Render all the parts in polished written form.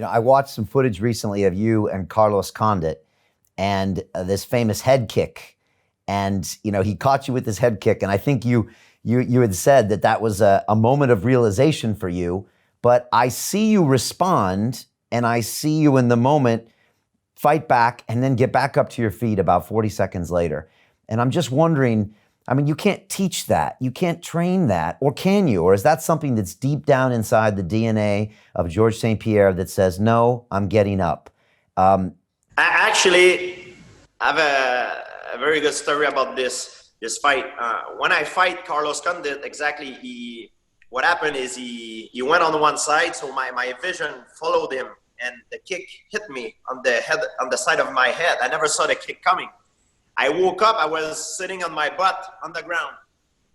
I watched some footage recently of you and Carlos Condit and this famous head kick. And, he caught you with this head kick. And I think you had said that was a moment of realization for you. But I see you respond and I see you in the moment fight back and then get back up to your feet about 40 seconds later. And I'm just wondering, you can't teach that. You can't train that. Or can you? Or is that something that's deep down inside the DNA of Georges St-Pierre that says, no, I'm getting up? I actually have a very good story about this fight. When I fight Carlos Condit, what happened is he went on one side, so my vision followed him, and the kick hit me on the side of my head. I never saw the kick coming. I woke up, I was sitting on my butt on the ground,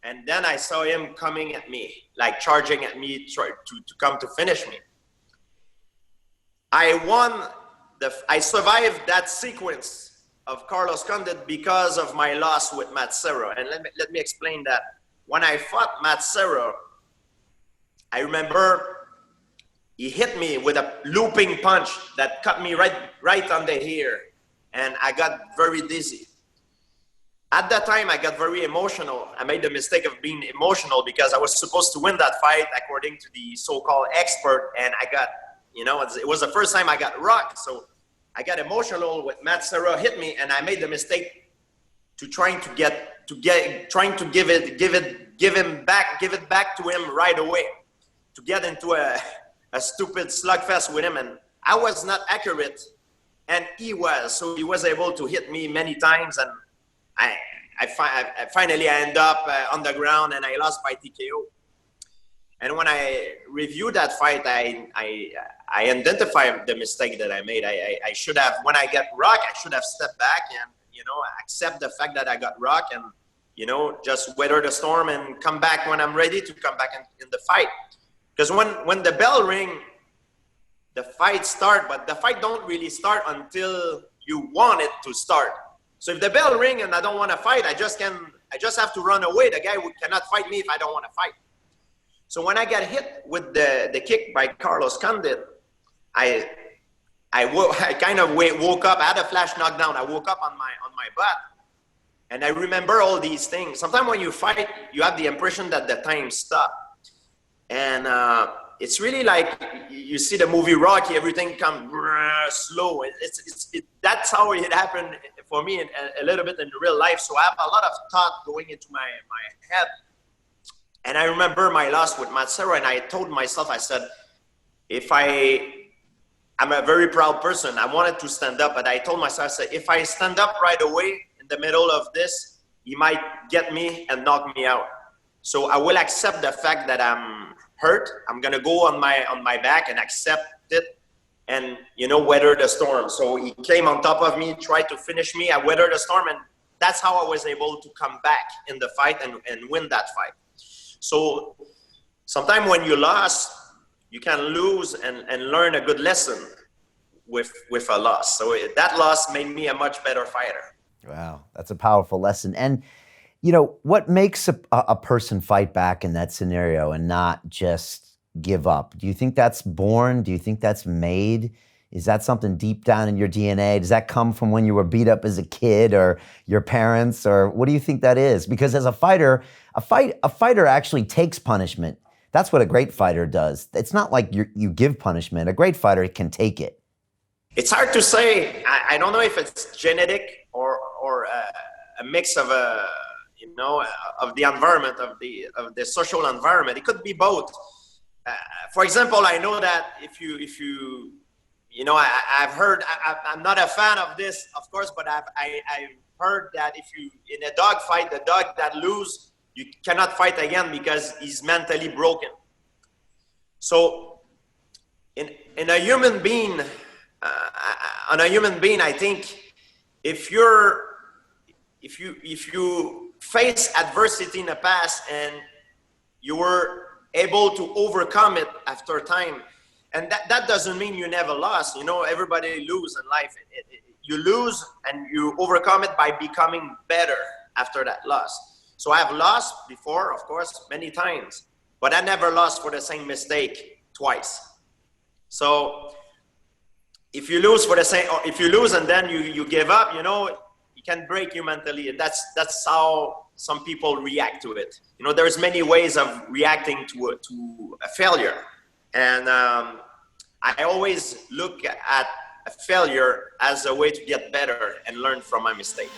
and then I saw him coming at me, like charging at me to come to finish me. I survived that sequence of Carlos Condit because of my loss with Matt Serra. And let me explain that. When I fought Matt Serra, I remember he hit me with a looping punch that cut me right on the ear, and I got very dizzy. At that time, I got very emotional. I made the mistake of being emotional because I was supposed to win that fight according to the so-called expert, and I got, it was the first time I got rocked, so I got emotional with Matt Serra hit me, and I made the mistake to trying to give it back to him right away, to get into a stupid slugfest with him, and I was not accurate, and he was, so he was able to hit me many times, and I finally end up on the ground, and I lost by TKO. And when I reviewed that fight, I identified the mistake that I made. I should have, when I get rocked, I should have stepped back and, accept the fact that I got rocked and, just weather the storm and come back when I'm ready to come back in the fight. Because when the bell ring, the fight start, but the fight don't really start until you want it to start. So if the bell ring and I don't want to fight, I just have to run away. The guy cannot fight me if I don't want to fight. So when I got hit with the kick by Carlos Condit, I kind of woke up. I had a flash knockdown. I woke up on my butt, and I remember all these things. Sometimes when you fight, you have the impression that the time stopped, and it's really like you see the movie Rocky. Everything comes slow. That's how it happened for me a little bit in real life. So I have a lot of thought going into my head. And I remember my loss with Matt Serra, and I told myself, I said, I'm a very proud person. I wanted to stand up, but I told myself, I said, if I stand up right away in the middle of this, he might get me and knock me out. So I will accept the fact that I'm hurt. I'm going to go on my back and accept it and, weather the storm. So he came on top of me, tried to finish me. I weathered the storm, and that's how I was able to come back in the fight and win that fight. So sometimes when you lost, you can lose and learn a good lesson with a loss. So that loss made me a much better fighter. Wow, that's a powerful lesson. And, what makes a person fight back in that scenario and not just give up? Do you think that's born? Do you think that's made? Is that something deep down in your DNA? Does that come from when you were beat up as a kid or your parents? Or what do you think that is? Because as a fighter, a fighter actually takes punishment. That's what a great fighter does. It's not like you give punishment. A great fighter can take it. It's hard to say. I don't know if it's genetic or a mix of of the environment, of the social environment. It could be both. For example, I know that if you I've heard, I'm not a fan of this, of course, but I've heard that if you, in a dog fight, the dog that loses, you cannot fight again because he's mentally broken. So in a human being, I think if you face adversity in the past and you were able to overcome it after time, and that doesn't mean you never lost. Everybody loses in life. You lose and you overcome it by becoming better after that loss. So I've lost before, of course, many times, but I never lost for the same mistake twice. So if you lose for the same, or if you lose and then you give up, you know, it can break you mentally. And that's how some people react to it. You know, there's many ways of reacting to a failure. And I always look at a failure as a way to get better and learn from my mistake.